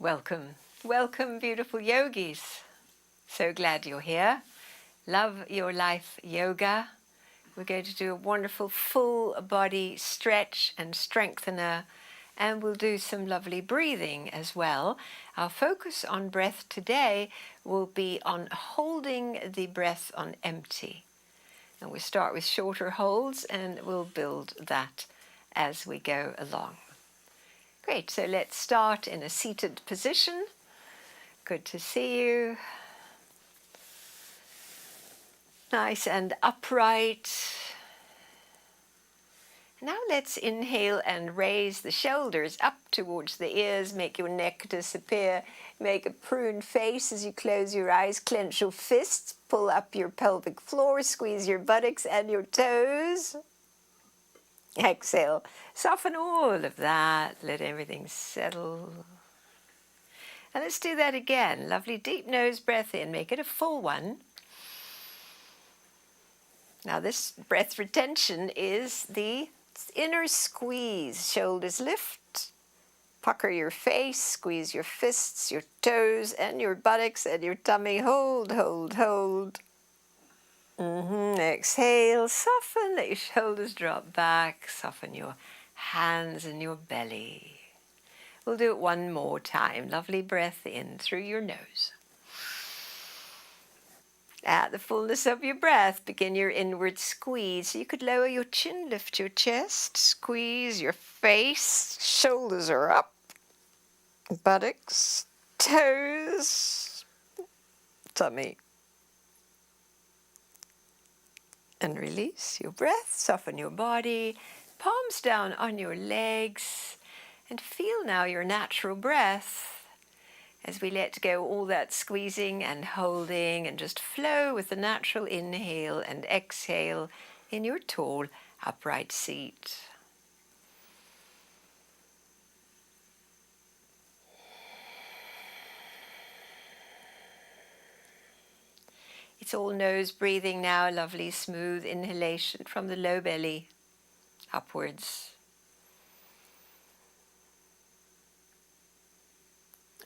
Welcome, welcome, beautiful yogis. So glad you're here. Love Your Life Yoga. We're going to do a wonderful full body stretch and strengthener, and we'll do some lovely breathing as well. Our focus on breath today will be on holding the breath on empty. And we start with shorter holds and we'll build that as we go along. Great, so let's start in a seated position. Good to see you. Nice and upright. Now let's inhale and raise the shoulders up towards the ears. Make your neck disappear. Make a prune face as you close your eyes. Clench your fists. Pull up your pelvic floor. Squeeze your buttocks and your toes. Exhale. Soften all of that. Let everything settle. And let's do that again. Lovely deep nose breath in. Make it a full one. Now this breath retention is the inner squeeze. Shoulders lift. Pucker your face. Squeeze your fists, your toes, and your buttocks and your tummy. Hold, hold, hold. Exhale. Soften. Let your shoulders drop back. Soften your hands and your belly. We'll do it one more time. Lovely breath in through your nose. At the fullness of your breath, begin your inward squeeze. So you could lower your chin, lift your chest, squeeze your face, shoulders are up, buttocks, toes, tummy. And release your breath, soften your body, palms down on your legs, and feel now your natural breath as we let go all that squeezing and holding and just flow with the natural inhale and exhale in your tall upright seat. It's all nose breathing now, lovely smooth inhalation from the low belly upwards.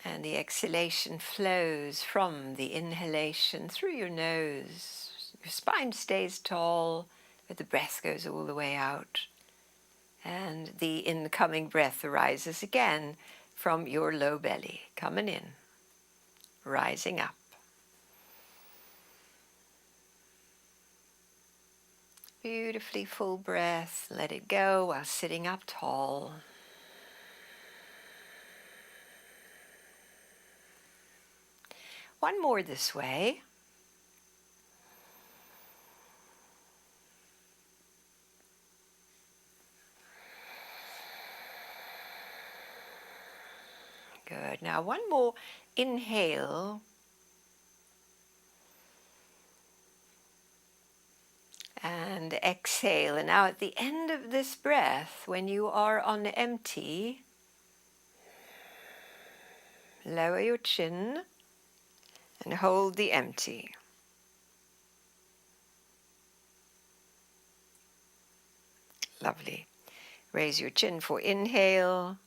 And the exhalation flows from the inhalation through your nose. Your spine stays tall, but the breath goes all the way out. And the incoming breath arises again from your low belly, coming in, rising up. Beautifully full breath. Let it go while sitting up tall. One more this way. Good. Now one more inhale. And exhale. And now at the end of this breath, when you are on empty, lower your chin and hold the empty. Lovely. Raise your chin for inhale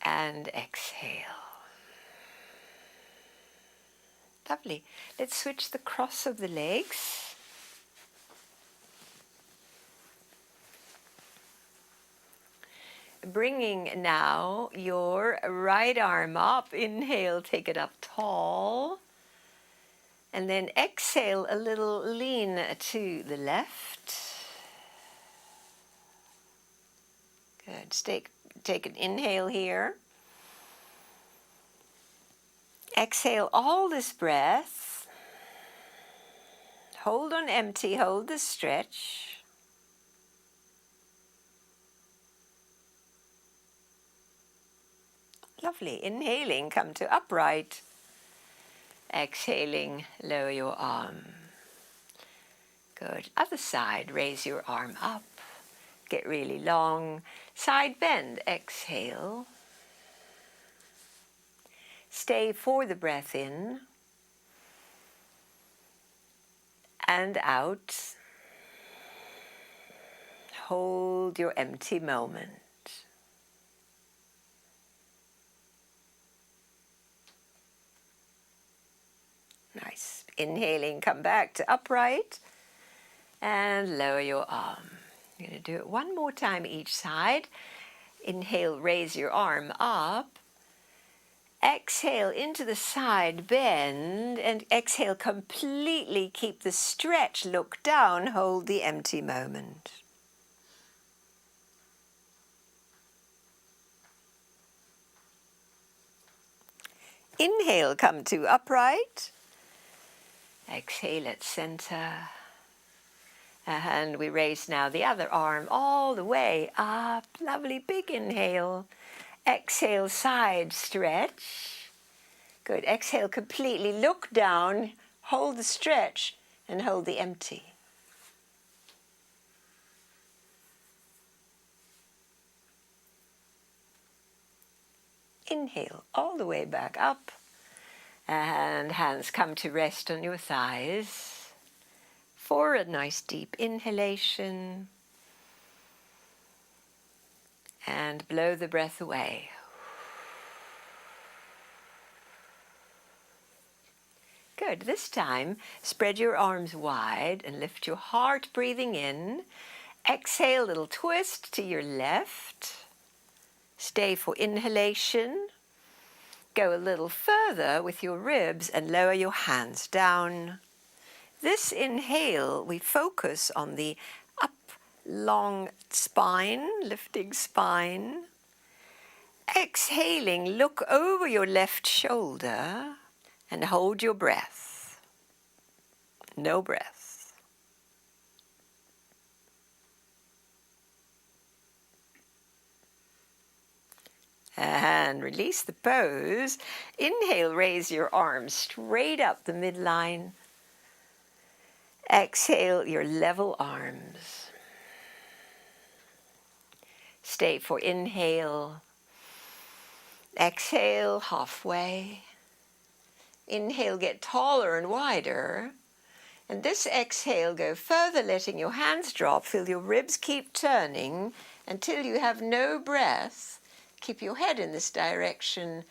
and exhale. Lovely. Let's switch the cross of the legs. Bringing now your right arm up. Inhale, take it up tall. And then exhale a little lean to the left. Good. Take an inhale here. Exhale all this breath. Hold on empty, hold the stretch. Lovely. Inhaling, come to upright. Exhaling, lower your arm. Good. Other side, raise your arm up. Get really long. Side bend, exhale. Stay for the breath in and out. Hold your empty moment. Inhaling, come back to upright and lower your arm. You're going to do it one more time each side. Inhale, raise your arm up. Exhale into the side bend, and exhale completely. Keep the stretch, look down, hold the empty moment. Inhale, come to upright. Exhale at center. And we raise now the other arm all the way up. Lovely big inhale. Exhale, side stretch. Good. Exhale completely. Look down. Hold the stretch and hold the empty. Inhale all the way back up. And hands come to rest on your thighs. For a nice deep inhalation. And blow the breath away. Good. This time, spread your arms wide and lift your heart, breathing in. Exhale, little twist to your left. Stay for inhalation. Go a little further with your ribs and lower your hands down. This inhale, we focus on the up, long spine, lifting spine. Exhaling, look over your left shoulder. And hold your breath. No breath. And release the pose. Inhale, raise your arms straight up the midline. Exhale, your level arms. Stay for inhale. Exhale, halfway. Inhale, get taller and wider. And this exhale, go further, letting your hands drop. Feel your ribs keep turning until you have no breath. Keep your head in this direction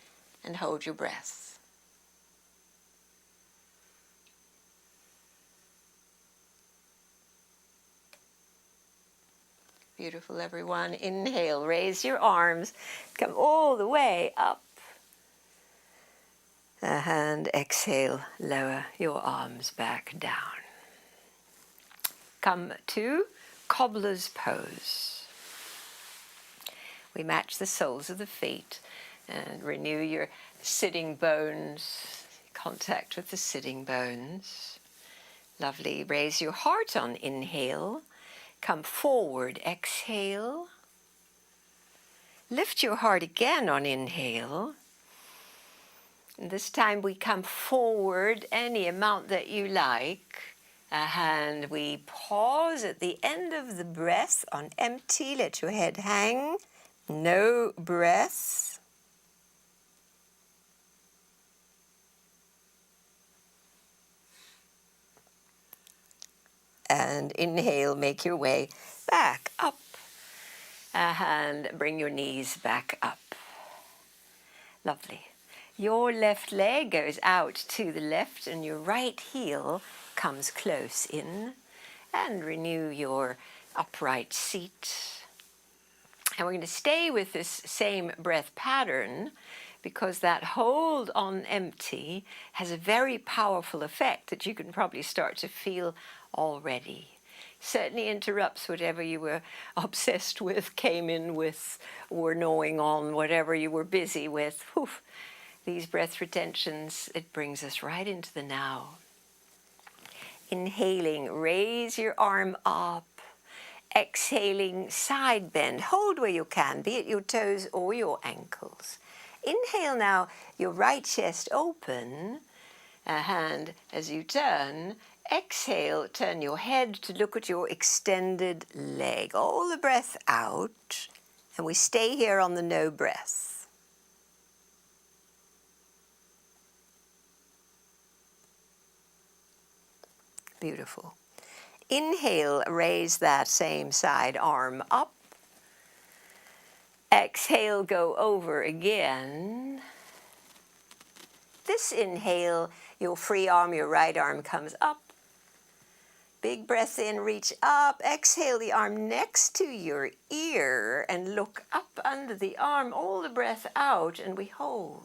and hold your breath. Beautiful, everyone. Inhale, raise your arms. Come all the way up. And exhale, lower your arms back down. Come to cobbler's pose. We match the soles of the feet and renew your sitting bones, contact with the sitting bones. Lovely. Raise your heart on inhale. Come forward, exhale. Lift your heart again on inhale. And this time we come forward any amount that you like. And we pause at the end of the breath on empty. Let your head hang. No breath. And inhale, make your way back up. And bring your knees back up. Lovely. Your left leg goes out to the left and your right heel comes close in. And renew your upright seat. And we're going to stay with this same breath pattern because that hold on empty has a very powerful effect that you can probably start to feel already. Certainly interrupts whatever you were obsessed with, came in with, were gnawing on, whatever you were busy with. Whew. These breath retentions, it brings us right into the now. Inhaling, raise your arm up. Exhaling, side bend. Hold where you can, be it your toes or your ankles. Inhale now, your right chest open. And as you turn, exhale, turn your head to look at your extended leg. All the breath out. And we stay here on the no breath. Beautiful. Inhale, raise that same side arm up. Exhale, go over again. This inhale, Your free arm, your right arm comes up. Big breath in, reach up. Exhale the arm next to your ear and look up under the arm. All the breath out and we hold.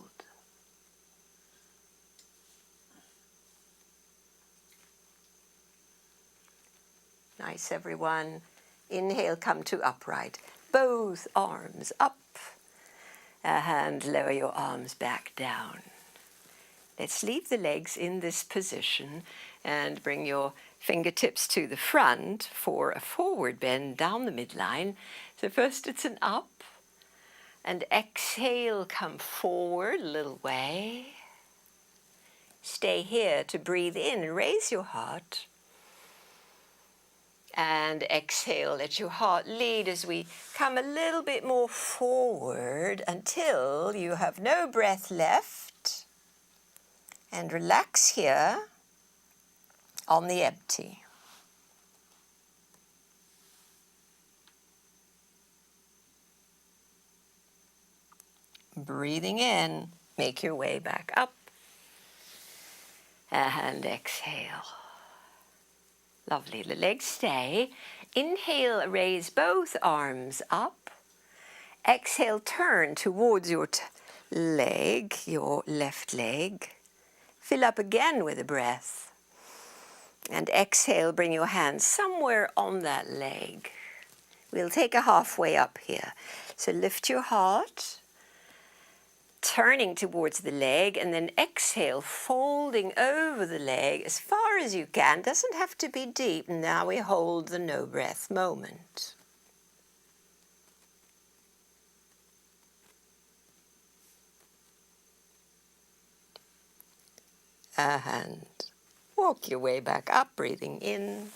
Nice, everyone. Inhale, come to upright. Both arms up. And lower your arms back down. Let's leave the legs in this position and bring your fingertips to the front for a forward bend down the midline. So first it's an up. And exhale, come forward a little way. Stay here to breathe in and raise your heart. And exhale, let your heart lead as we come a little bit more forward until you have no breath left. And relax here on the empty. Breathing in, make your way back up. And exhale. Lovely, the legs stay. Inhale, raise both arms up. Exhale, turn towards your leg, your left leg. Fill up again with a breath. And exhale, bring your hands somewhere on that leg. We'll take a halfway up here. So lift your heart, turning towards the leg, and then exhale, folding over the leg as far as you can. Doesn't have to be deep. Now we hold the no breath moment. And walk your way back up, breathing in.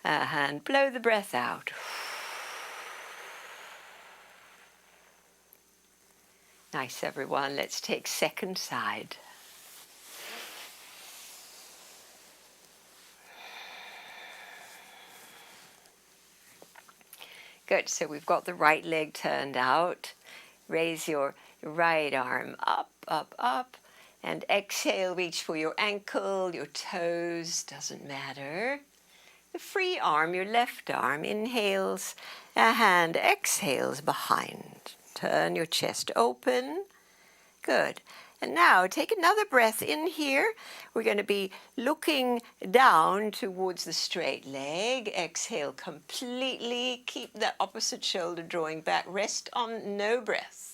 And blow the breath out. Nice, everyone. Let's take second side. Good. So we've got the right leg turned out. Raise your right arm up, up, up. And exhale, reach for your ankle, your toes, doesn't matter. The free arm, your left arm, inhales, a hand exhales behind. Turn your chest open. Good. And now take another breath in here. We're going to be looking down towards the straight leg. Exhale completely. Keep the opposite shoulder drawing back. Rest on no breath.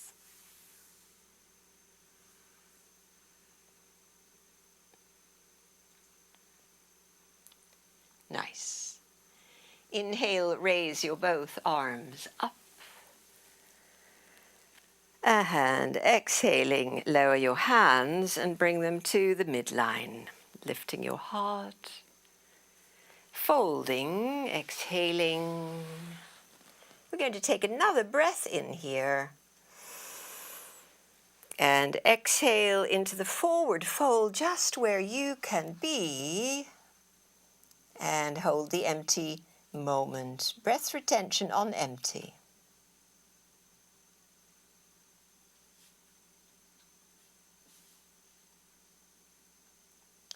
Nice. Inhale, raise your both arms up. And exhaling, lower your hands and bring them to the midline. Lifting your heart. Folding, exhaling. We're going to take another breath in here. And exhale into the forward fold just where you can be. And hold the empty moment. Breath retention on empty.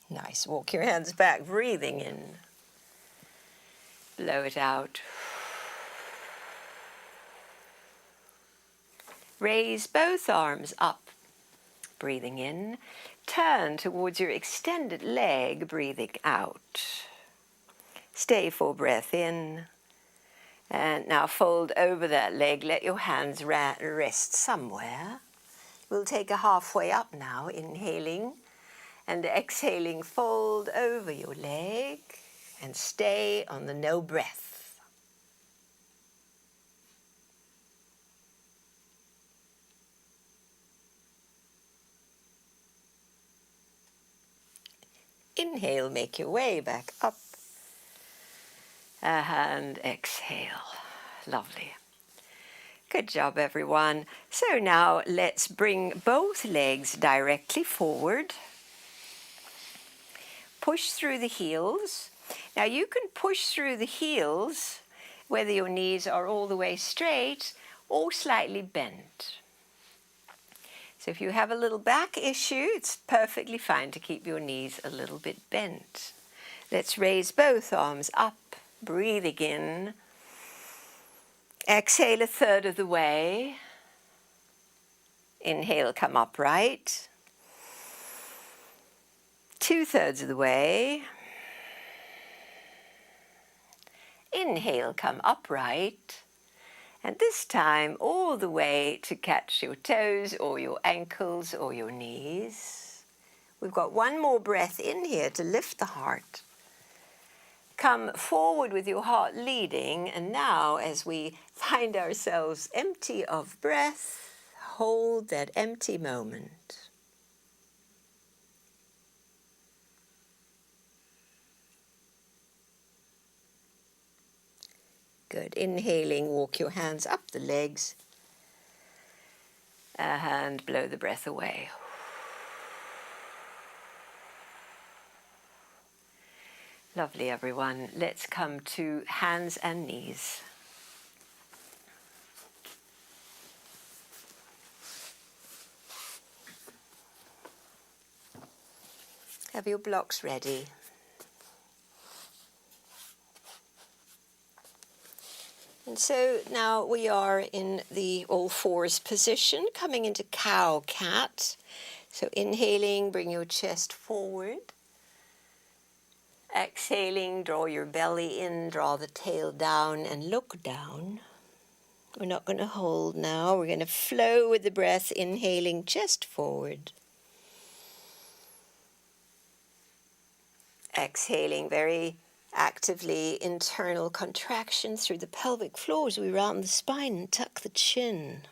Nice. Walk your hands back, breathing in. Blow it out. Raise both arms up. Breathing in. Turn towards your extended leg, breathing out. Stay for breath in. And now fold over that leg. Let your hands rest somewhere. We'll take a halfway up now, inhaling. And exhaling, fold over your leg. And stay on the no breath. Inhale, make your way back up. And exhale. Lovely. Good job, everyone. So now let's bring both legs directly forward. Push through the heels. Now you can push through the heels whether your knees are all the way straight or slightly bent. So if you have a little back issue, it's perfectly fine to keep your knees a little bit bent. Let's raise both arms up, breathing in. Exhale a third of the way. Inhale, come upright. 2/3 of the way. Inhale, come upright. And this time, all the way to catch your toes or your ankles or your knees. We've got one more breath in here to lift the heart. Come forward with your heart leading, and now as we find ourselves empty of breath, hold that empty moment. Good. Inhaling, walk your hands up the legs and blow the breath away. Lovely, everyone. Let's come to hands and knees. Have your blocks ready. And so now we are in the all fours position, coming into cow cat. So inhaling, bring your chest forward. Exhaling, draw your belly in, draw the tail down and look down. We're not going to hold now. We're going to flow with the breath, inhaling chest forward. Exhaling very actively internal contraction through the pelvic floor as we round the spine and tuck the chin.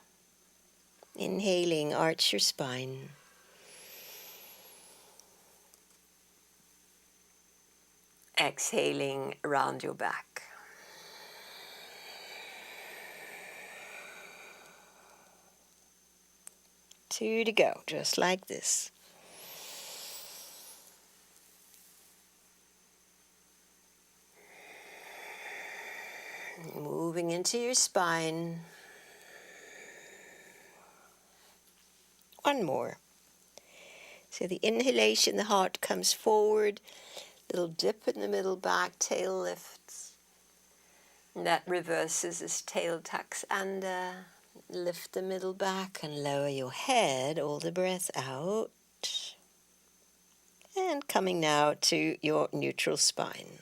Inhaling, arch your spine. Exhaling, round your back. Two to go, just like this. Moving into your spine. One more. So the inhalation, the heart comes forward, little dip in the middle back, tail lifts. And that reverses as tail tucks under. Lift the middle back and lower your head, all the breath out. And coming now to your neutral spine.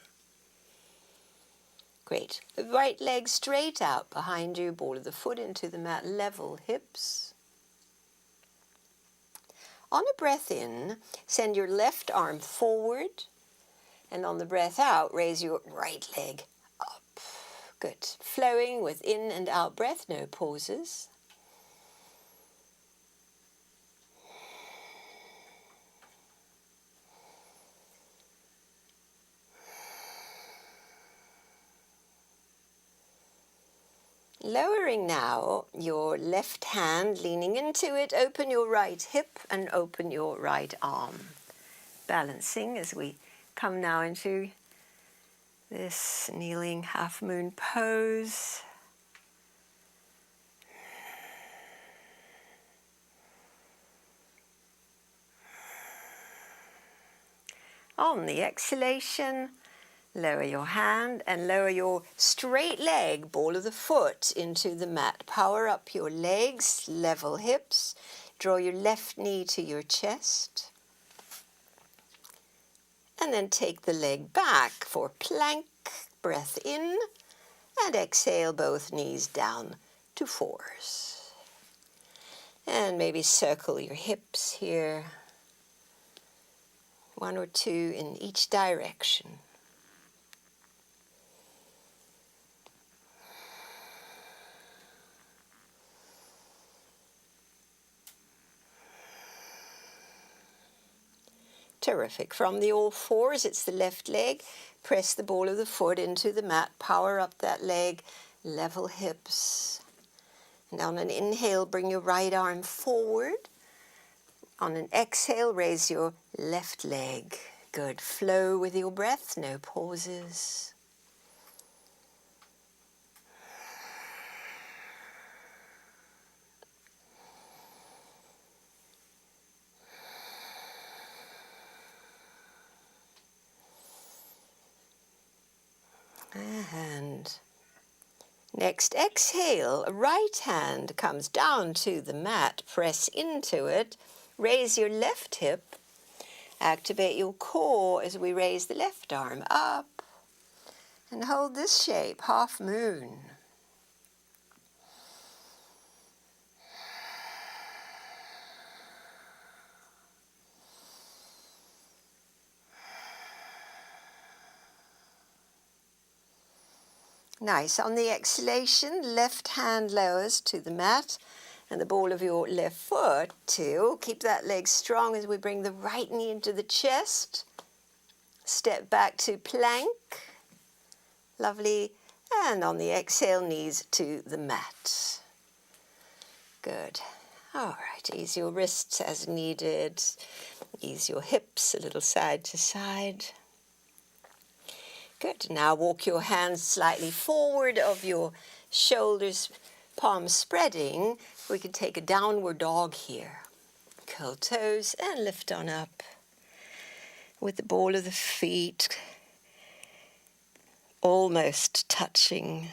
Great. The right leg straight out behind you, ball of the foot into the mat, level hips. On a breath in, send your left arm forward, and on the breath out, raise your right leg up. Good. Flowing with in and out breath, no pauses. Lowering now your left hand, leaning into it, open your right hip and open your right arm. Balancing as we come now into this kneeling half moon pose. On the exhalation, lower your hand and lower your straight leg, ball of the foot, into the mat. Power up your legs, level hips. Draw your left knee to your chest. And then take the leg back for plank. Breath in and exhale both knees down to fours. And maybe circle your hips here. One or two in each direction. Terrific. From the all fours, it's the left leg. Press the ball of the foot into the mat. Power up that leg. Level hips. And on an inhale, bring your right arm forward. On an exhale, raise your left leg. Good. Flow with your breath. No pauses. And next exhale, right hand comes down to the mat, press into it, raise your left hip, activate your core as we raise the left arm up, and hold this shape, half moon. Nice. On the exhalation, left hand lowers to the mat and the ball of your left foot too. Keep that leg strong as we bring the right knee into the chest. Step back to plank. Lovely. And on the exhale, knees to the mat. Good. All right, ease your wrists as needed. Ease your hips a little side to side. Good. Now walk your hands slightly forward of your shoulders, palms spreading. We can take a downward dog here. Curl toes and lift on up with the ball of the feet almost touching,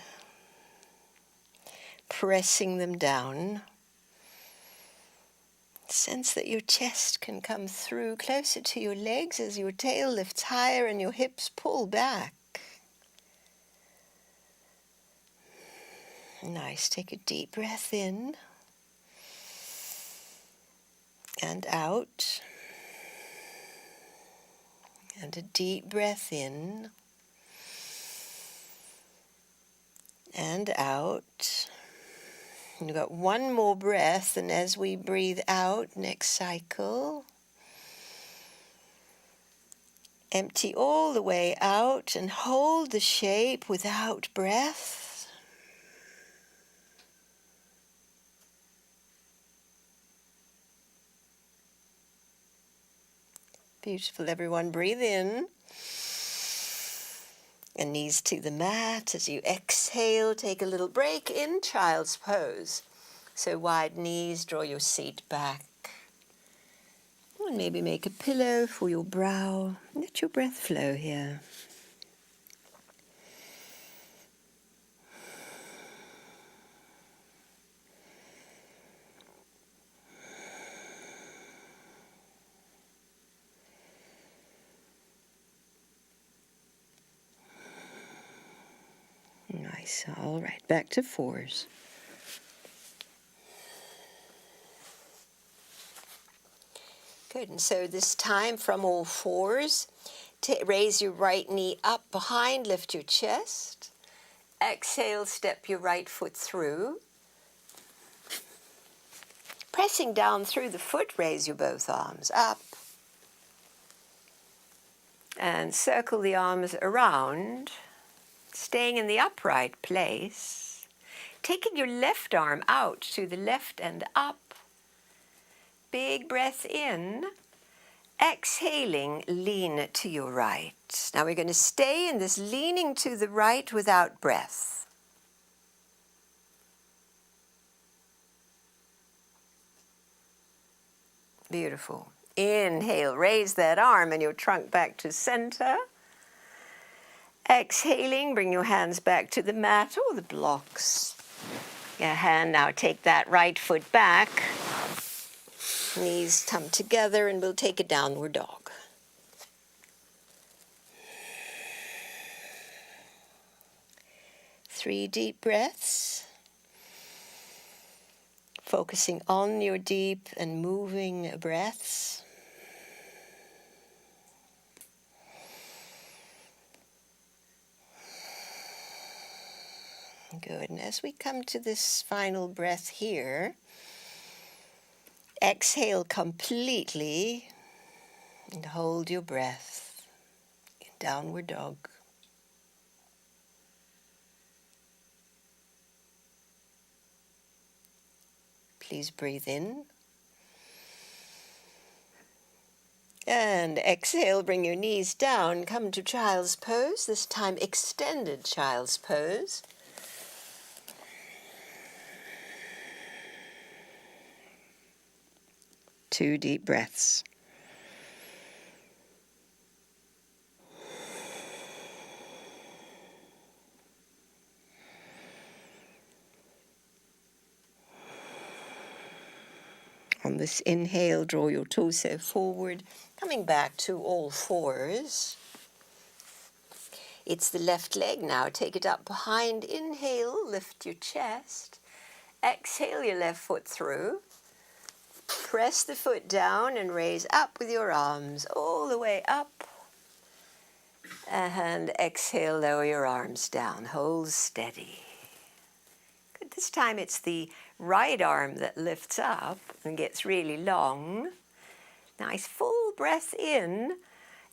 pressing them down. Sense that your chest can come through closer to your legs as your tail lifts higher and your hips pull back. Nice. Take a deep breath in and out. And a deep breath in and out. And you've got one more breath, and as we breathe out, next cycle, empty all the way out and hold the shape without breath. Beautiful, everyone. Breathe in. And knees to the mat. As you exhale, take a little break in child's pose. So wide knees, draw your seat back. And maybe make a pillow for your brow. Let your breath flow here. Nice. All right, back to fours. Good, and so this time from all fours, raise your right knee up behind, lift your chest. Exhale, step your right foot through. Pressing down through the foot, raise your both arms up. And circle the arms around, staying in the upright place. Taking your left arm out to the left and up. Big breath in. Exhaling, lean to your right. Now we're going to stay in this leaning to the right without breath. Beautiful. Inhale, raise that arm and your trunk back to center. Exhaling, bring your hands back to the mat or the blocks. Your hand now, take that right foot back. Knees come together and we'll take a downward dog. Three deep breaths. Focusing on your deep and moving breaths. Good. And as we come to this final breath here, exhale completely and hold your breath in downward dog. Please breathe in. And exhale, bring your knees down, come to child's pose, this time extended child's pose. Two deep breaths. On this inhale, draw your torso forward, coming back to all fours. It's the left leg now. Take it up behind. Inhale, lift your chest. Exhale your left foot through. Press the foot down and raise up with your arms all the way up. And exhale, lower your arms down. Hold steady. Good. This time it's the right arm that lifts up and gets really long. Nice full breath in.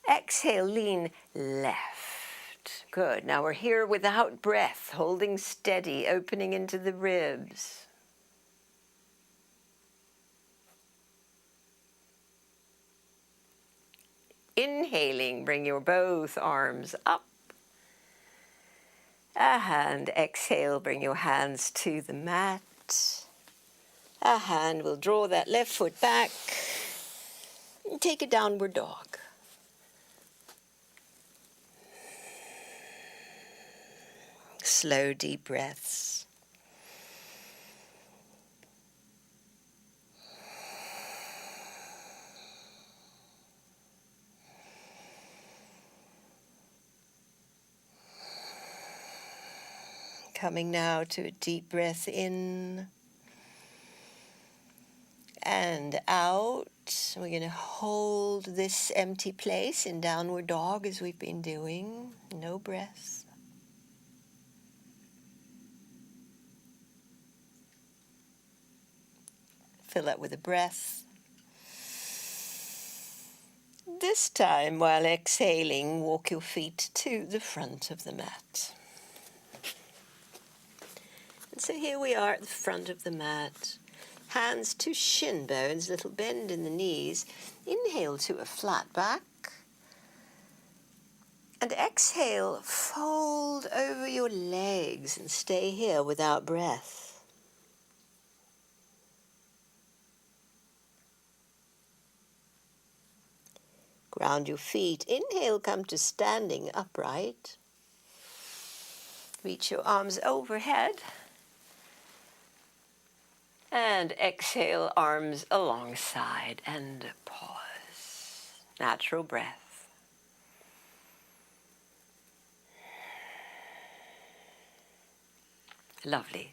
Exhale, lean left. Good. Now we're here without breath, holding steady, opening into the ribs. Inhaling, bring your both arms up. And exhale, bring your hands to the mat. A hand will draw that left foot back. And take a downward dog. Slow, deep breaths. Coming now to a deep breath in and out. We're going to hold this empty place in downward dog as we've been doing. No breath. Fill it with a breath. This time, while exhaling, walk your feet to the front of the mat. And so here we are at the front of the mat. Hands to shin bones, little bend in the knees. Inhale to a flat back. And exhale, fold over your legs and stay here without breath. Ground your feet. Inhale, come to standing upright. Reach your arms overhead. And exhale, arms alongside and pause. Natural breath. Lovely.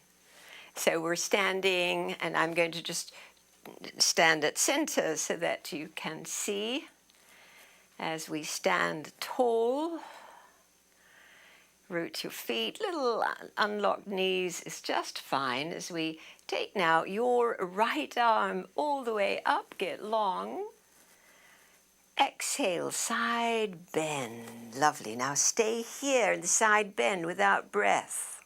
So we're standing, and I'm going to just stand at center so that you can see as we stand tall. Root your feet, little unlocked knees is just fine as we take now your right arm all the way up, get long. Exhale, side bend. Lovely. Now stay here in the side bend without breath.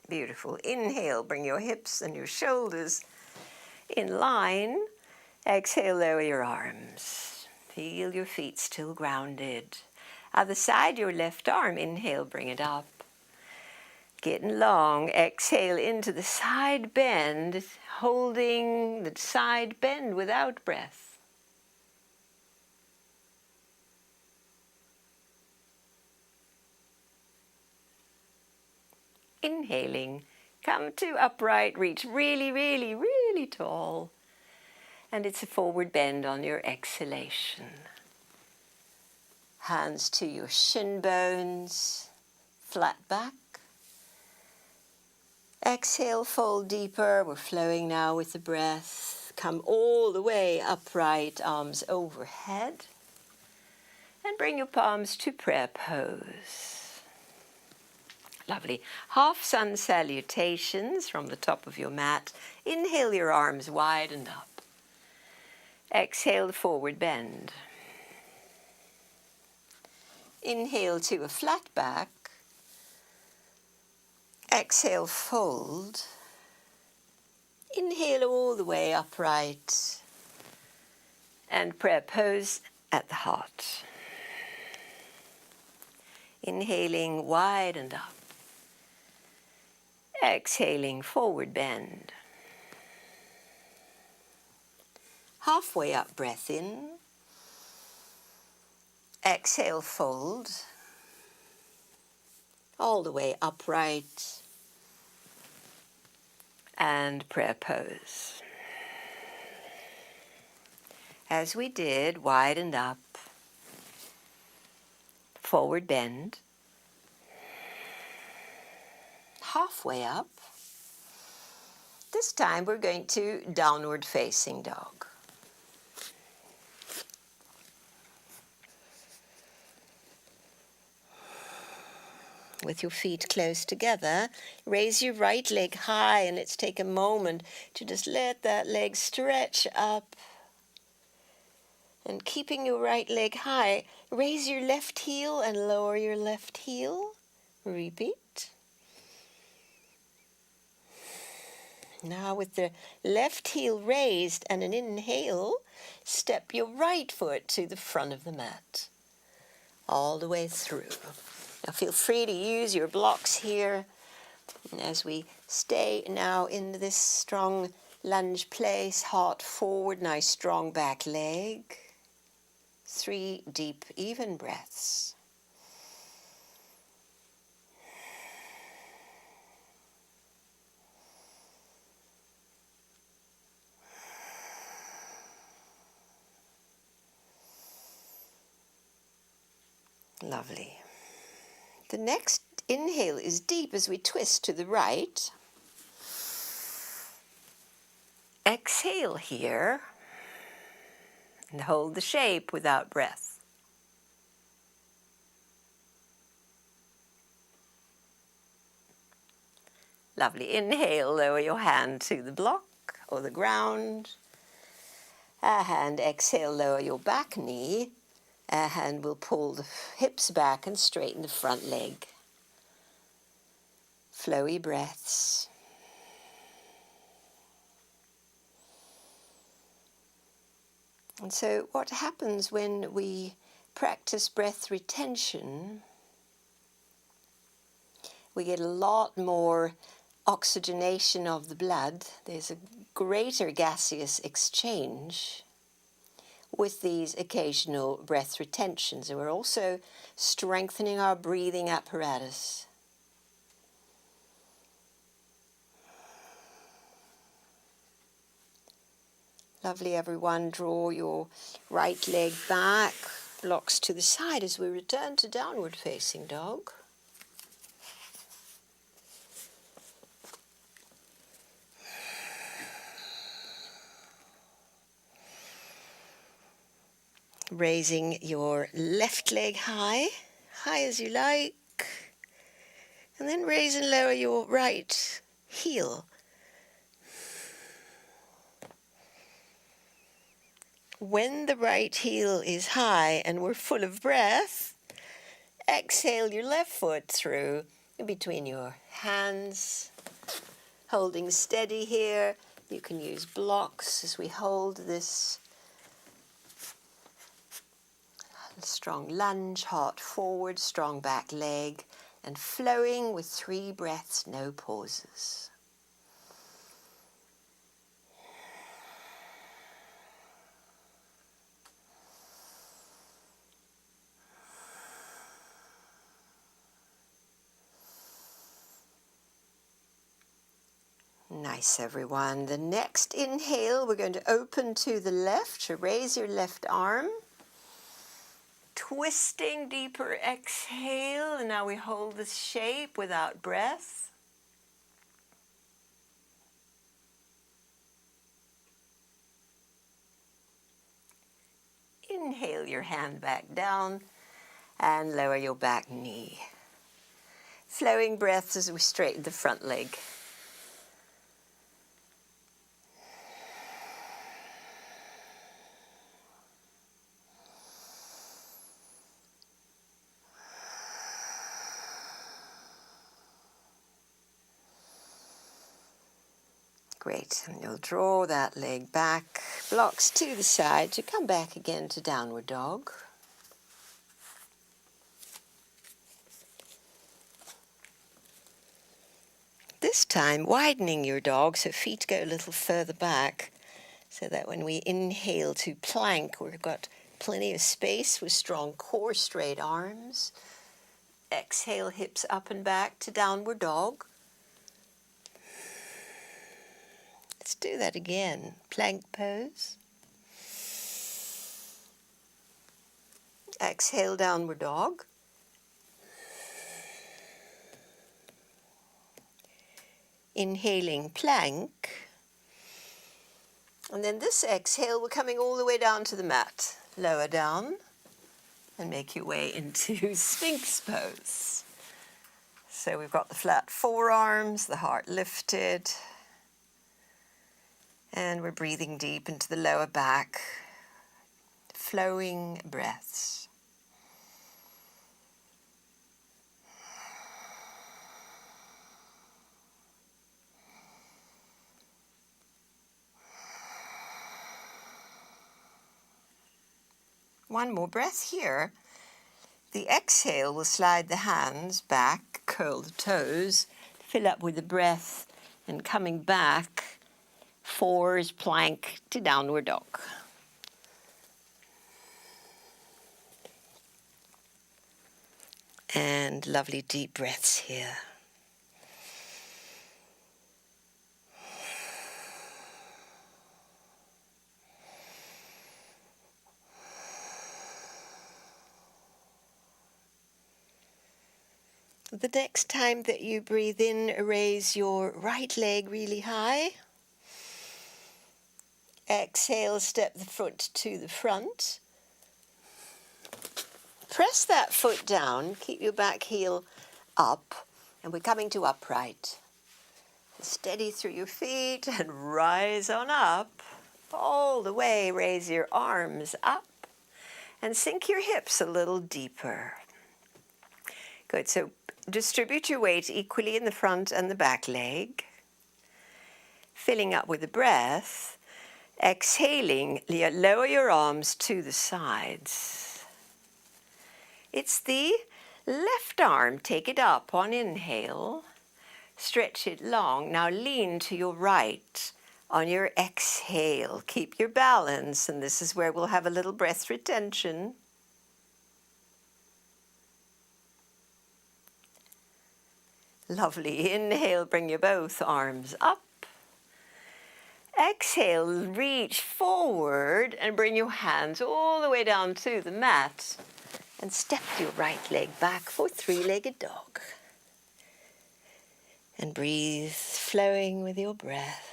Beautiful. Inhale, bring your hips and your shoulders in line. Exhale, lower your arms. Feel your feet still grounded. Other side, your left arm. Inhale, bring it up. Getting long. Exhale into the side bend, holding the side bend without breath. Inhaling, come to upright, reach really, really, really tall. And it's a forward bend on your exhalation. Hands to your shin bones, flat back. Exhale, fold deeper. We're flowing now with the breath. Come all the way upright, arms overhead. And bring your palms to prayer pose. Lovely. Half sun salutations from the top of your mat. Inhale your arms wide and up. Exhale the forward bend. Inhale to a flat back. Exhale, fold. Inhale all the way upright. And prayer pose at the heart. Inhaling wide and up. Exhaling, forward bend. Halfway up, breath in. Exhale, fold. all the way upright, and prayer pose. As we did, widened up, forward bend, halfway up. This time we're going to downward facing dog. With your feet close together, raise your right leg high, and let's take a moment to just let that leg stretch up. And keeping your right leg high, raise your left heel and lower your left heel. Repeat. Now with the left heel raised and an inhale, step your right foot to the front of the mat, all the way through. Now feel free to use your blocks here. And as we stay now in this strong lunge place, heart forward, nice strong back leg. 3 deep, even breaths. Lovely. The next inhale is deep as we twist to the right. Exhale here and hold the shape without breath. Lovely. Inhale, lower your hand to the block or the ground. And exhale, lower your back knee. And we'll pull the hips back and straighten the front leg. Flowy breaths. And so what happens when we practice breath retention, we get a lot more oxygenation of the blood. There's a greater gaseous exchange with these occasional breath retentions. And we're also strengthening our breathing apparatus. Lovely, everyone. Draw your right leg back, blocks to the side as we return to downward facing dog. Raising your left leg high, high as you like, and then raise and lower your right heel. When the right heel is high and we're full of breath, exhale your left foot through in between your hands, holding steady here. You can use blocks as we hold this strong lunge, heart forward, strong back leg, and flowing with 3 breaths, no pauses. Nice, everyone. The next inhale, we're going to open to the left, so raise your left arm. Twisting deeper, exhale, and now we hold this shape without breath. Inhale your hand back down and lower your back knee. Flowing breaths as we straighten the front leg. Great, and you'll draw that leg back, blocks to the side to come back again to downward dog. This time widening your dog so feet go a little further back so that when we inhale to plank, we've got plenty of space with strong core, straight arms. Exhale, hips up and back to downward dog. Let's do that again. Plank pose. Exhale, downward dog. Inhaling, plank. And then this exhale, we're coming all the way down to the mat. Lower down and make your way into Sphinx pose. So we've got the flat forearms, the heart lifted, and we're breathing deep into the lower back, flowing breaths. One more breath here. The exhale will slide the hands back, curl the toes, fill up with the breath, and coming back, fours, plank to downward dog. And lovely deep breaths here. The next time that you breathe in, raise your right leg really high. Exhale, step the foot to the front. Press that foot down, keep your back heel up, and we're coming to upright. Steady through your feet and rise on up. All the way, raise your arms up and sink your hips a little deeper. Good, so distribute your weight equally in the front and the back leg. Filling up with the breath. Exhaling, lower your arms to the sides. It's the left arm, take it up on inhale. Stretch it long. Now lean to your right on your exhale. Keep your balance, and this is where we'll have a little breath retention. Lovely. Inhale, bring your both arms up. Exhale, reach forward and bring your hands all the way down to the mat and step your right leg back for three-legged dog. And breathe, flowing with your breath.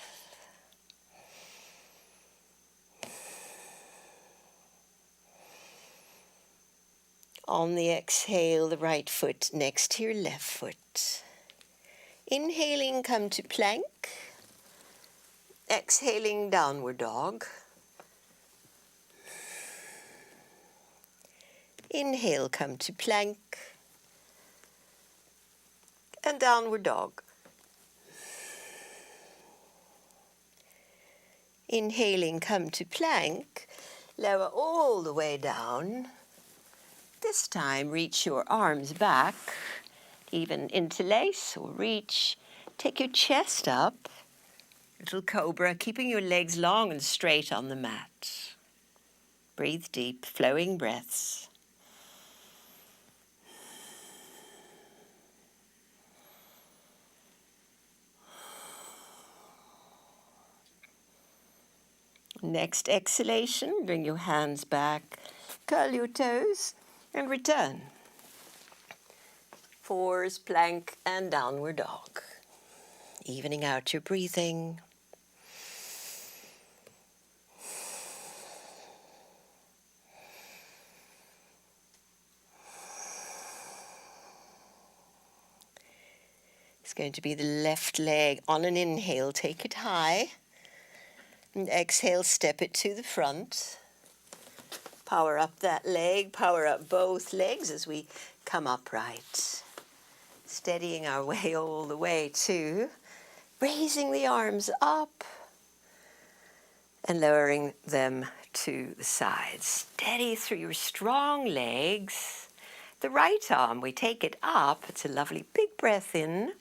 On the exhale, the right foot next to your left foot. Inhaling, come to plank. Exhaling, downward dog. Inhale, come to plank. And downward dog. Inhaling, come to plank. Lower all the way down. This time, reach your arms back, even interlace or reach. Take your chest up. Little cobra, keeping your legs long and straight on the mat. Breathe deep, flowing breaths. Next exhalation, bring your hands back, curl your toes, and return. Fours, plank, and downward dog. Evening out your breathing. It's going to be the left leg on an inhale. Take it high. And exhale, step it to the front. Power up that leg, power up both legs as we come upright. Steadying our way all the way to raising the arms up and lowering them to the sides. Steady through your strong legs. The right arm, we take it up. It's a lovely big breath in.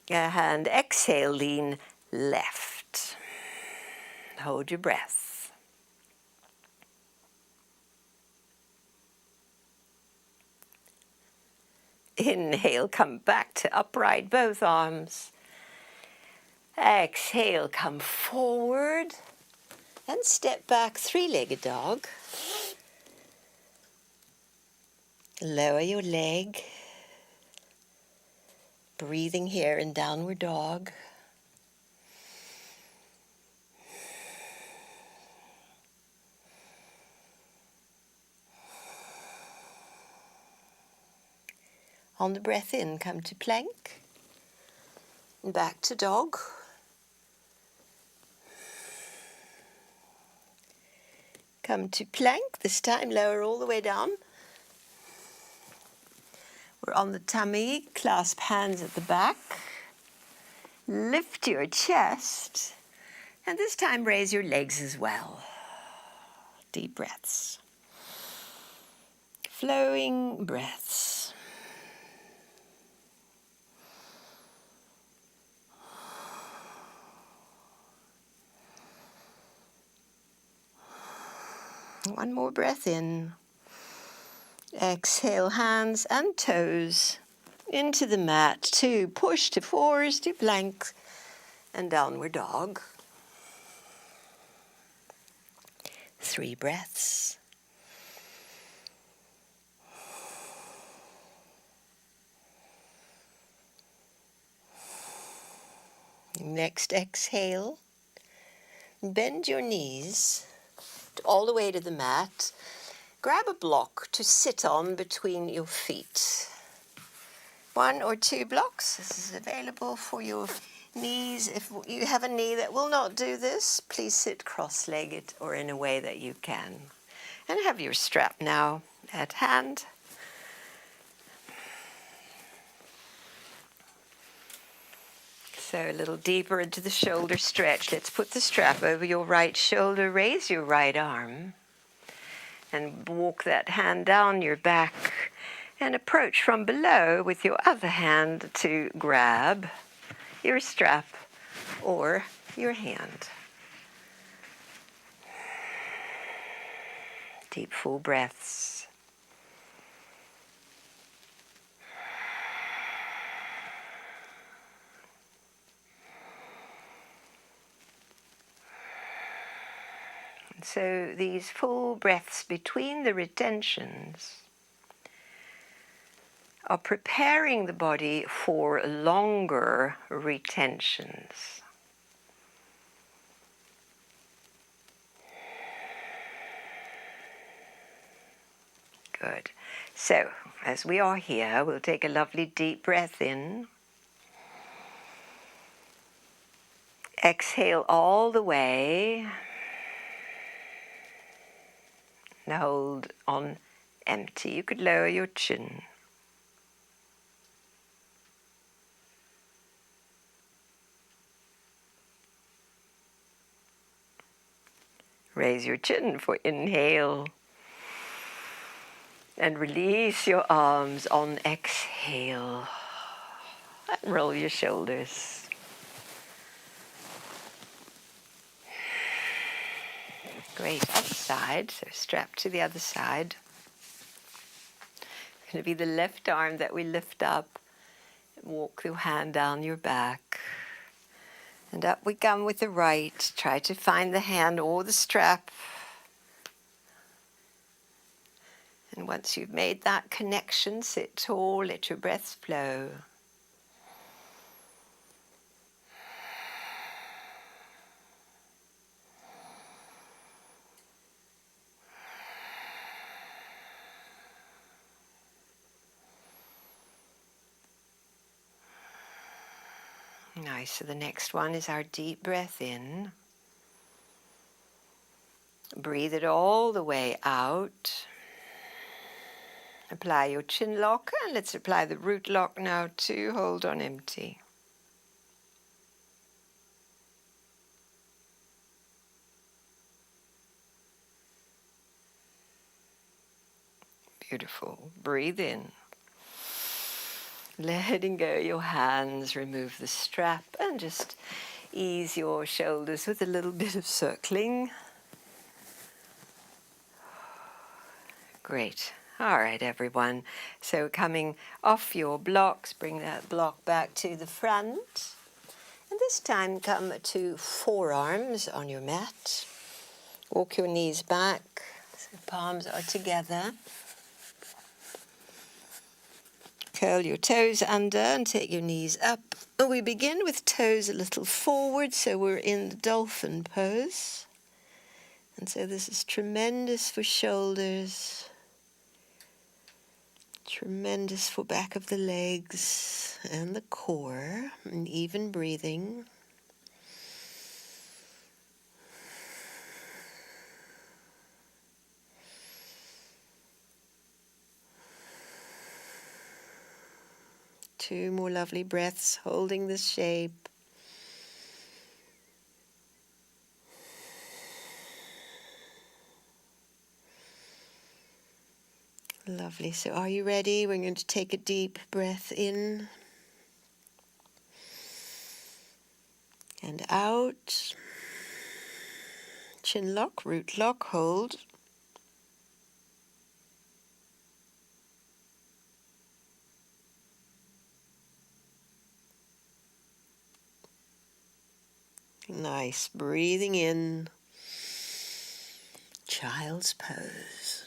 And exhale, lean left. Hold your breath. Inhale, come back to upright, both arms. Exhale, come forward and step back, three-legged dog. Lower your leg. Breathing here in downward dog. On the breath in, come to plank. And back to dog. Come to plank, this time lower all the way down. We're on the tummy, clasp hands at the back. Lift your chest, and this time raise your legs as well. Deep breaths. Flowing breaths. One more breath in. Exhale, hands and toes into the mat. To push to fours, to plank and downward dog. 3 breaths. Next exhale. Bend your knees all the way to the mat. Grab a block to sit on between your feet. 1 or 2 blocks. This is available for your knees. If you have a knee that will not do this, please sit cross-legged or in a way that you can. And have your strap now at hand. So a little deeper into the shoulder stretch. Let's put the strap over your right shoulder. Raise your right arm. And walk that hand down your back and approach from below with your other hand to grab your strap or your hand. Deep, full breaths. So these full breaths between the retentions are preparing the body for longer retentions. Good. So, as we are here, we'll take a lovely deep breath in. Exhale all the way. And hold on empty. You could lower your chin. Raise your chin for inhale. And release your arms on exhale. And roll your shoulders. Great. Other side. So strap to the other side. It's going to be the left arm that we lift up. Walk your hand down your back. And up we come with the right. Try to find the hand or the strap. And once you've made that connection, sit tall, let your breath flow. Nice. So the next one is our deep breath in. Breathe it all the way out. Apply your chin lock, and let's apply the root lock now too. Hold on empty. Beautiful. Breathe in. Letting go your hands, remove the strap, and just ease your shoulders with a little bit of circling. Great. All right, everyone. So coming off your blocks, bring that block back to the front. And this time come to forearms on your mat. Walk your knees back, so palms are together. Curl your toes under and take your knees up. And we begin with toes a little forward, so we're in the dolphin pose. And so this is tremendous for shoulders, tremendous for back of the legs and the core, and even breathing. Two more lovely breaths holding this shape. Lovely. So are you ready? We're going to take a deep breath in and out. Chin lock, root lock, hold. Nice. Breathing in. Child's pose.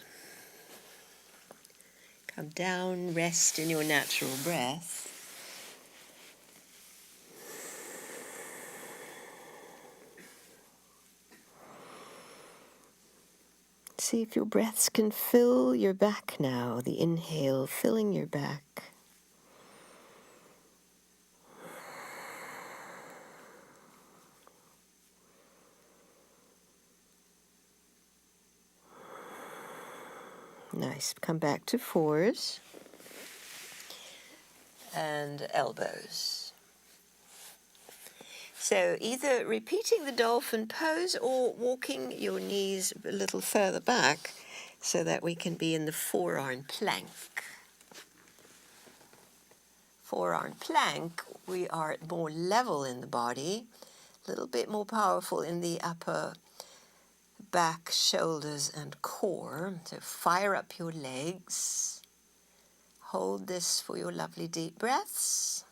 Come down, rest in your natural breath. See if your breaths can fill your back now. The inhale filling your back. Nice. Come back to fours and elbows. So either repeating the dolphin pose or walking your knees a little further back so that we can be in the forearm plank. Forearm plank, we are at more level in the body, a little bit more powerful in the upper back, shoulders, and core. So fire up your legs. Hold this for your lovely deep breaths.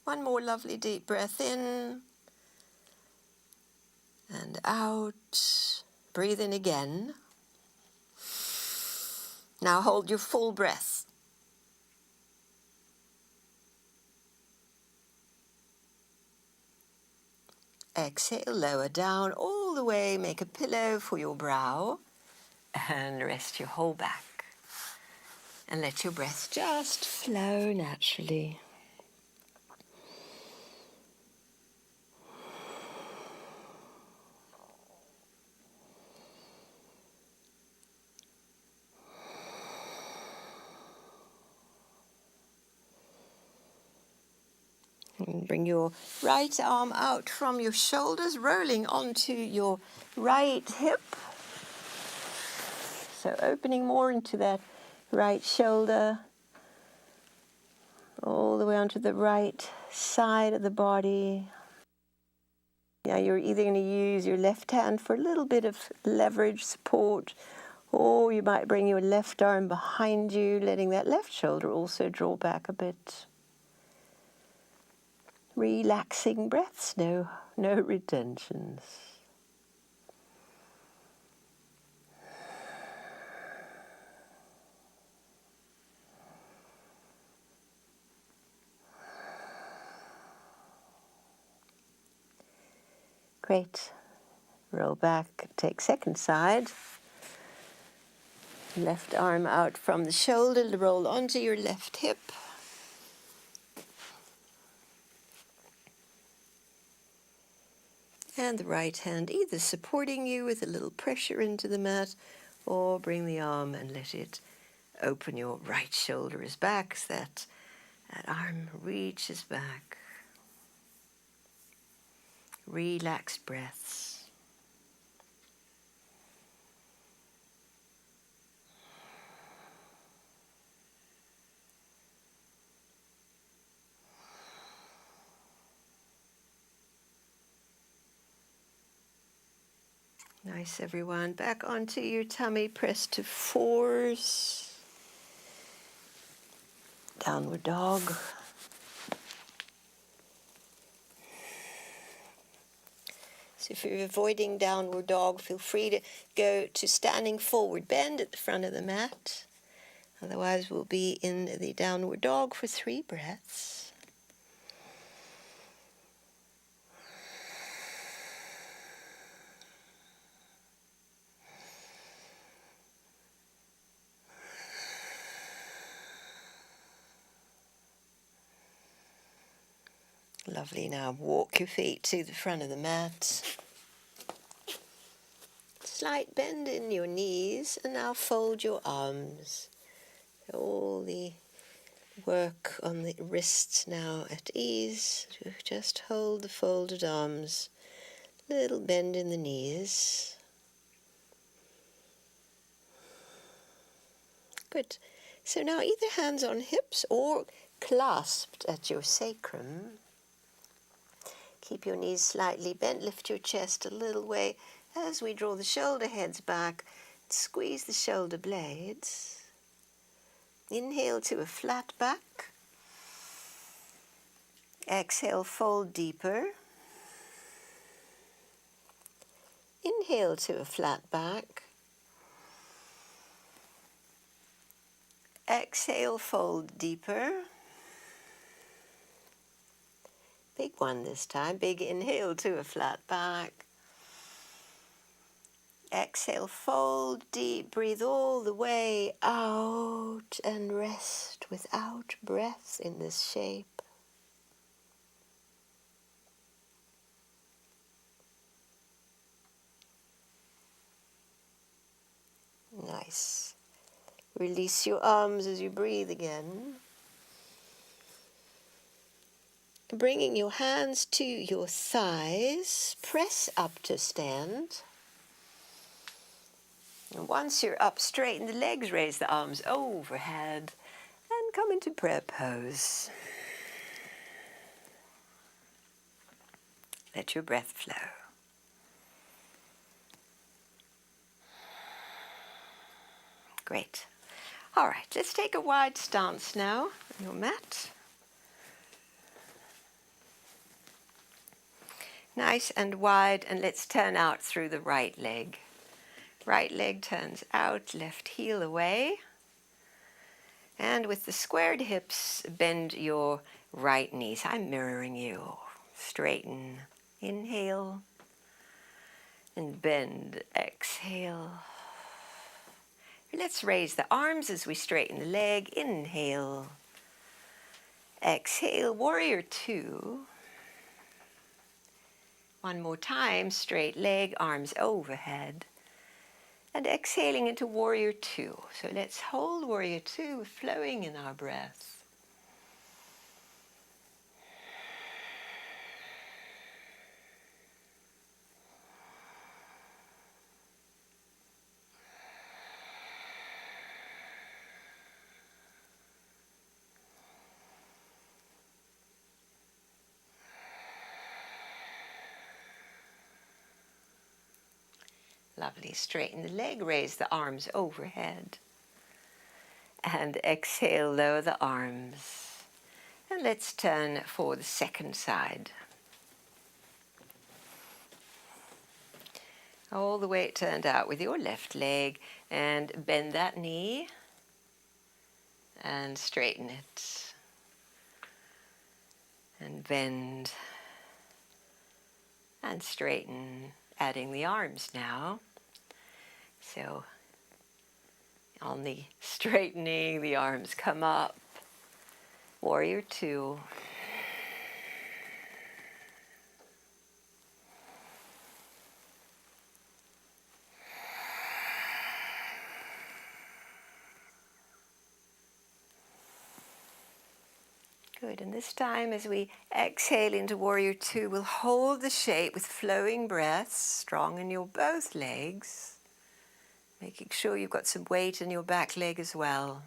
One more lovely deep breath in and out. Breathe in again. Now hold your full breath. Exhale, lower down all the way, make a pillow for your brow and rest your whole back. And let your breath just flow naturally. And bring your right arm out from your shoulders, rolling onto your right hip. So opening more into that right shoulder, all the way onto the right side of the body. Now you're either going to use your left hand for a little bit of leverage, support, or you might bring your left arm behind you, letting that left shoulder also draw back a bit. Relaxing breaths, no retentions. Great. Roll back, take second side. Left arm out from the shoulder, roll onto your left hip. And the right hand either supporting you with a little pressure into the mat, or bring the arm and let it open your right shoulder as back as that arm reaches back. Relaxed breaths. Nice, everyone. Back onto your tummy, press to fours. Downward dog. So if you're avoiding downward dog, feel free to go to standing forward bend at the front of the mat. Otherwise, we'll be in the downward dog for 3 breaths. Lovely. Now walk your feet to the front of the mat. Slight bend in your knees, and now fold your arms. All the work on the wrists now at ease. Just hold the folded arms. Little bend in the knees. Good. So now either hands on hips or clasped at your sacrum. Keep your knees slightly bent. Lift your chest a little way as we draw the shoulder heads back. Squeeze the shoulder blades. Inhale to a flat back. Exhale, fold deeper. Inhale to a flat back. Exhale, fold deeper. Big one this time. Big inhale to a flat back. Exhale, fold deep. Breathe all the way out and rest without breath in this shape. Nice. Release your arms as you breathe again. Bringing your hands to your thighs, press up to stand. And once you're up, straighten the legs, raise the arms overhead, and come into prayer pose. Let your breath flow. Great. All right, let's take a wide stance now on your mat. Nice and wide, and let's turn out through the right leg. Right leg turns out, left heel away. And with the squared hips, bend your right knees. I'm mirroring you. Straighten. Inhale. And bend. Exhale. Let's raise the arms as we straighten the leg. Inhale. Exhale. Warrior two. One more time, straight leg, arms overhead. And exhaling into warrior two. So let's hold warrior two, flowing in our breath. Lovely. Straighten the leg, raise the arms overhead. And exhale, lower the arms. And let's turn for the second side. All the way it turned out with your left leg, and bend that knee and straighten it. And bend and straighten, adding the arms now. So on the straightening, the arms come up. Warrior two. Good, and this time as we exhale into warrior two, we'll hold the shape with flowing breaths, strong in your both legs, making sure you've got some weight in your back leg as well.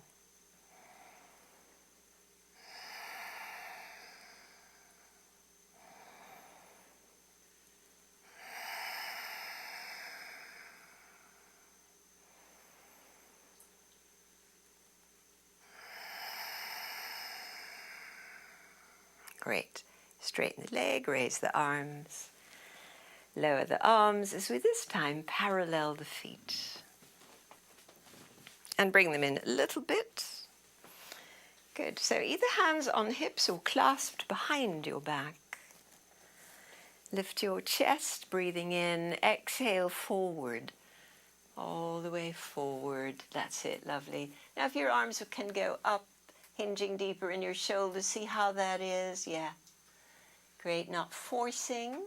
Great. Straighten the leg, raise the arms. Lower the arms as we this time parallel the feet. And bring them in a little bit. Good. So either hands on hips or clasped behind your back. Lift your chest, breathing in. Exhale forward. All the way forward. That's it. Lovely. Now if your arms can go up, hinging deeper in your shoulders, see how that is? Yeah. Great. Not forcing.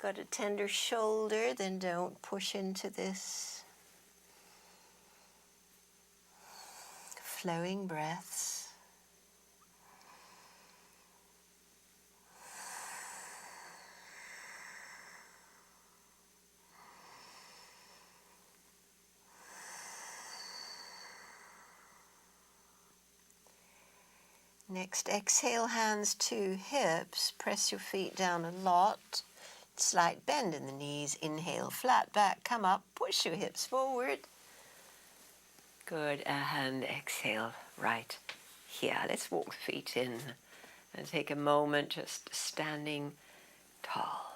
Got a tender shoulder, then don't push into this. Flowing breaths. Next, exhale, hands to hips. Press your feet down a lot. Slight bend in the knees. Inhale, flat back, come up. Push your hips forward. Good, and exhale right here. Let's walk the feet in and take a moment just standing tall.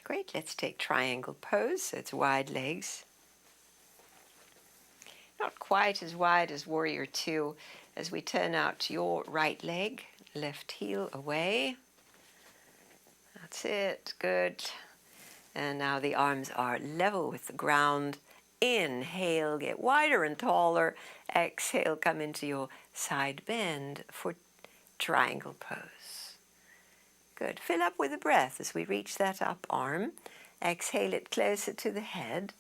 Great, let's take triangle pose, so it's wide legs. Not quite as wide as warrior two as we turn out your right leg, left heel away. That's it, good. And now the arms are level with the ground. Inhale, get wider and taller. Exhale, come into your side bend for triangle pose. Good. Fill up with the breath as we reach that up arm. Exhale it closer to the head.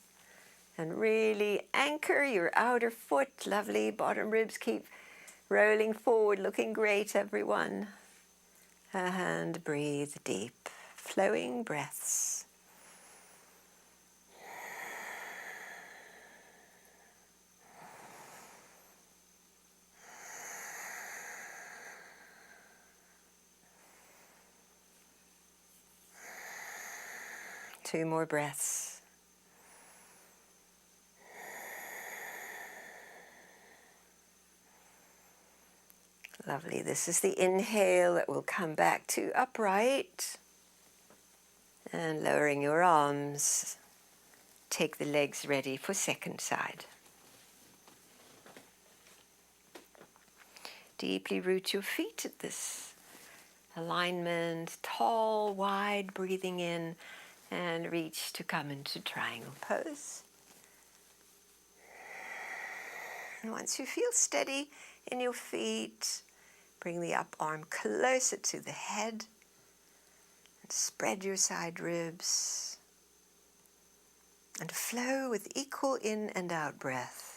And really anchor your outer foot. Lovely. Bottom ribs keep rolling forward. Looking great, everyone. And breathe deep. Flowing breaths. Two more breaths. Lovely. This is the inhale that will come back to upright. And lowering your arms. Take the legs ready for second side. Deeply root your feet at this alignment. Tall, wide, breathing in. And reach to come into triangle pose. And once you feel steady in your feet, bring the up arm closer to the head. And spread your side ribs. And flow with equal in and out breath.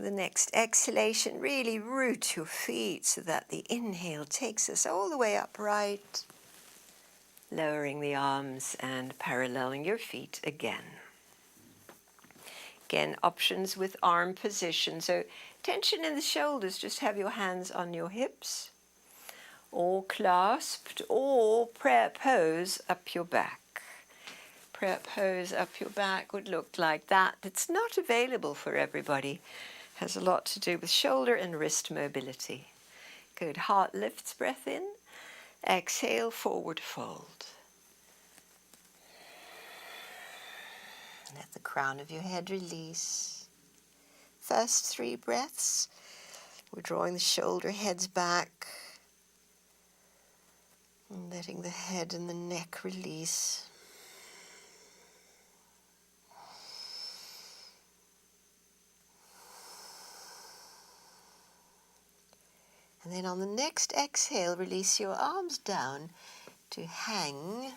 The next exhalation, really root your feet so that the inhale takes us all the way upright, lowering the arms and paralleling your feet again. Again, options with arm position. So tension in the shoulders, just have your hands on your hips, or clasped, or prayer pose up your back. Prayer pose up your back would look like that. It's not available for everybody. Has a lot to do with shoulder and wrist mobility. Good. Heart lifts, breath in. Exhale, forward fold. Let the crown of your head release. First 3 breaths. We're drawing the shoulder heads back. And letting the head and the neck release. And then on the next exhale, release your arms down to hang.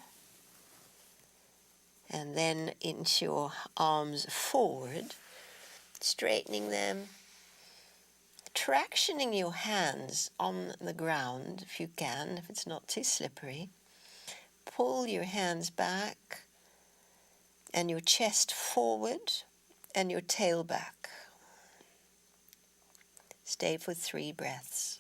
And then inch your arms forward, straightening them. Tractioning your hands on the ground if you can, if it's not too slippery. Pull your hands back and your chest forward and your tail back. Stay for 3 breaths.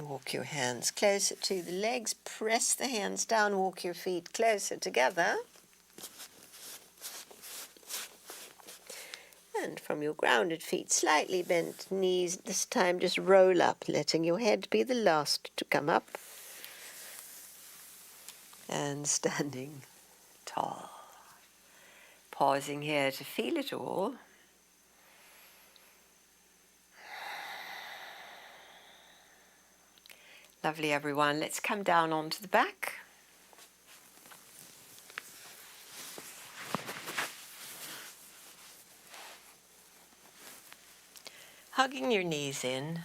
Walk your hands closer to the legs, press the hands down, walk your feet closer together. And from your grounded feet, slightly bent knees, this time just roll up, letting your head be the last to come up. And standing tall. Pausing here to feel it all. Lovely, everyone. Let's come down onto the back. Hugging your knees in.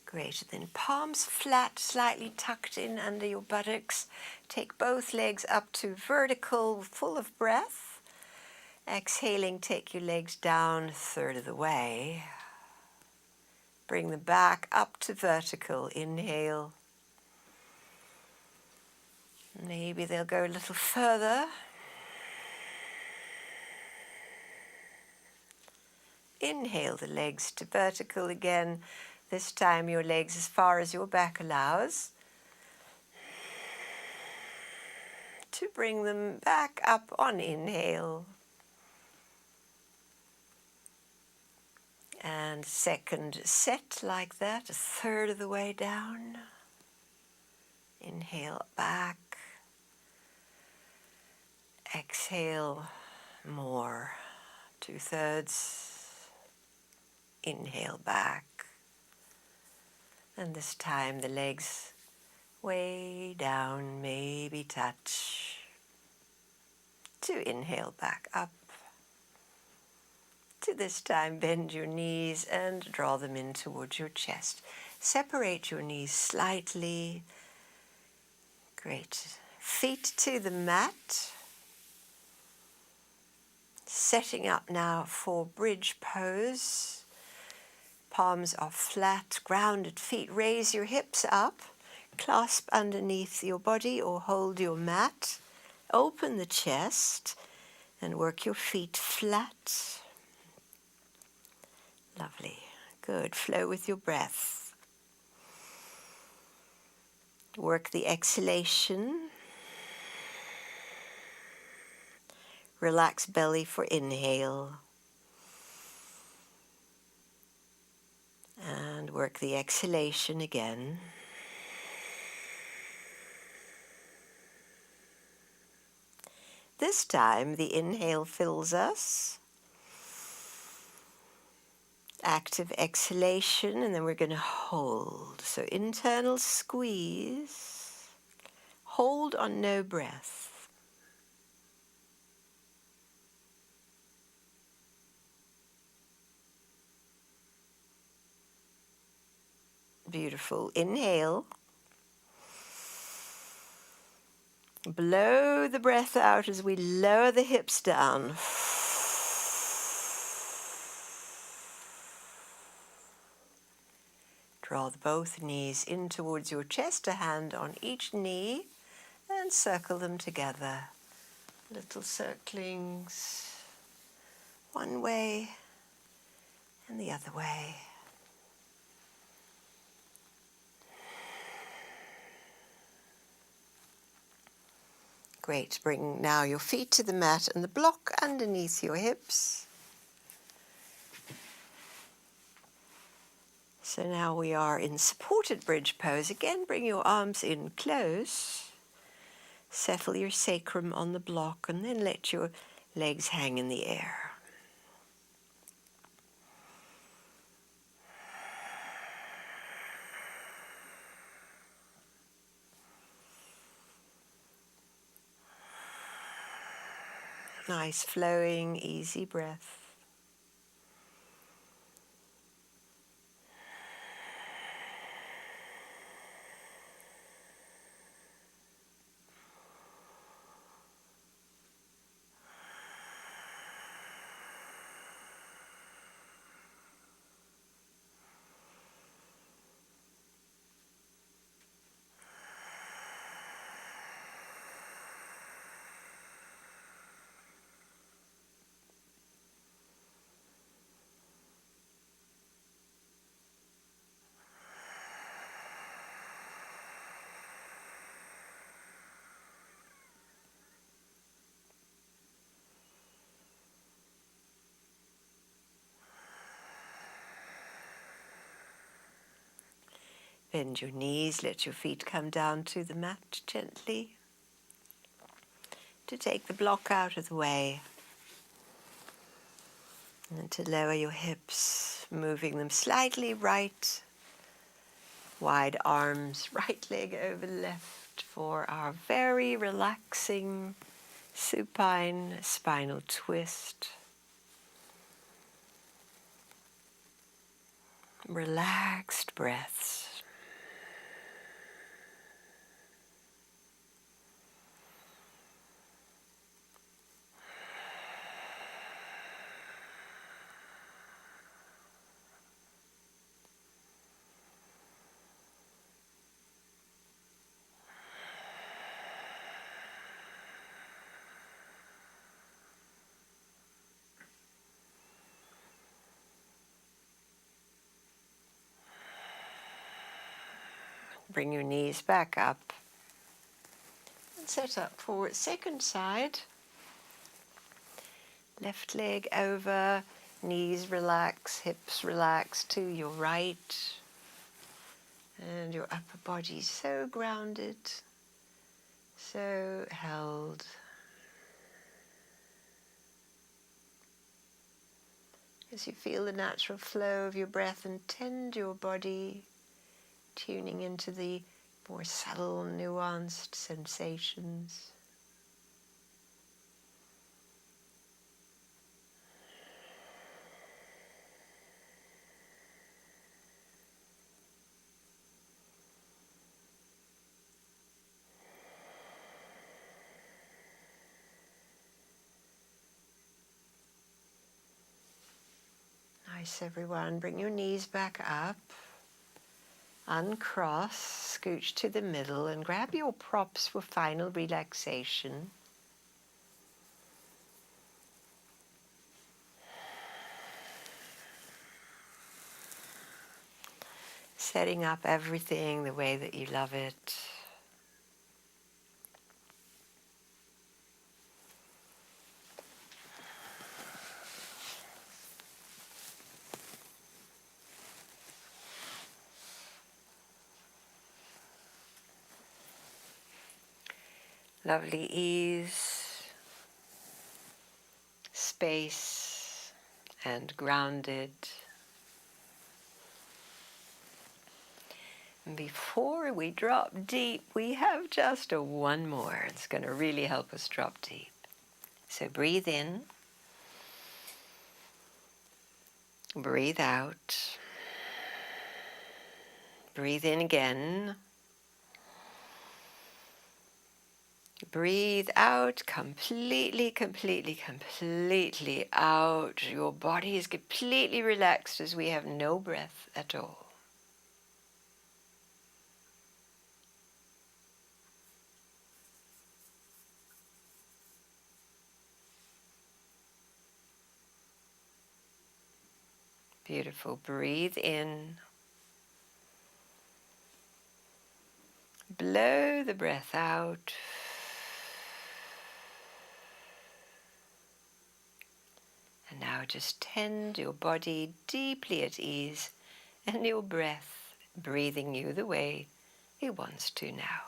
Great. Then palms flat, slightly tucked in under your buttocks. Take both legs up to vertical, full of breath. Exhaling, take your legs down 1/3 of the way. Bring them back up to vertical. Inhale. Maybe they'll go a little further. Inhale the legs to vertical again. This time your legs as far as your back allows. To bring them back up on inhale. And second set like that, 1/3 of the way down. Inhale back. Exhale more. 2/3. Inhale back. And this time the legs way down, maybe touch. To inhale back up. To this time bend your knees and draw them in towards your chest. Separate your knees slightly. Great. Feet to the mat. Setting up now for bridge pose. Palms are flat, grounded feet. Raise your hips up. Clasp underneath your body or hold your mat. Open the chest and work your feet flat. Lovely. Good. Flow with your breath. Work the exhalation. Relax belly for inhale. And work the exhalation again. This time the inhale fills us. Active exhalation, and then we're going to hold. So internal squeeze. Hold on no breath. Beautiful. Inhale. Blow the breath out as we lower the hips down. Draw both knees in towards your chest, a hand on each knee, and circle them together. Little circlings, one way and the other way. Great. Bring now your feet to the mat and the block underneath your hips. So now we are in supported bridge pose. Again, bring your arms in close. Settle your sacrum on the block and then let your legs hang in the air. Nice flowing, easy breath. Bend your knees, let your feet come down to the mat gently to take the block out of the way. And to lower your hips, moving them slightly right, wide arms, right leg over left for our very relaxing supine spinal twist. Relaxed breaths. Bring your knees back up and set up for second side. Left leg over, knees relax, hips relax to your right. And your upper body so grounded, so held. As you feel the natural flow of your breath and tend your body, tuning into the more subtle, nuanced sensations. Nice, everyone. Bring your knees back up. Uncross, scooch to the middle and grab your props for final relaxation. Setting up everything the way that you love it. Lovely ease, space, and grounded. And before we drop deep, we have just one more. It's going to really help us drop deep. So breathe in, breathe out, breathe in again. Breathe out completely, completely, completely out. Your body is completely relaxed as we have no breath at all. Beautiful. Breathe in. Blow the breath out. And now just tend your body deeply at ease and your breath breathing you the way it wants to now.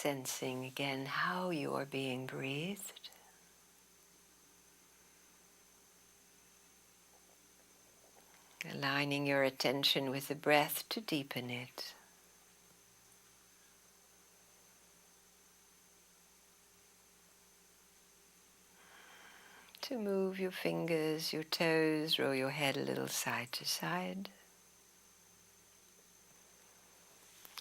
sensing again how you are being breathed. Aligning your attention with the breath to deepen it. To move your fingers, your toes, roll your head a little side to side.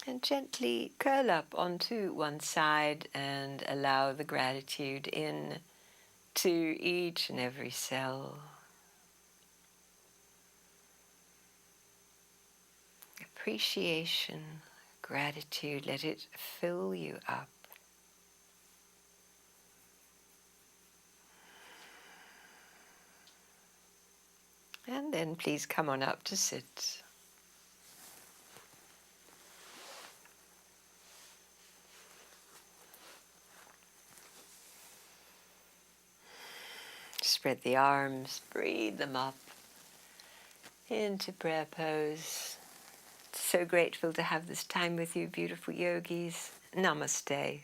And gently curl up onto one side and allow the gratitude in to each and every cell. Appreciation, gratitude, let it fill you up. And then please come on up to sit. Spread the arms, breathe them up into prayer pose. So grateful to have this time with you, beautiful yogis. Namaste.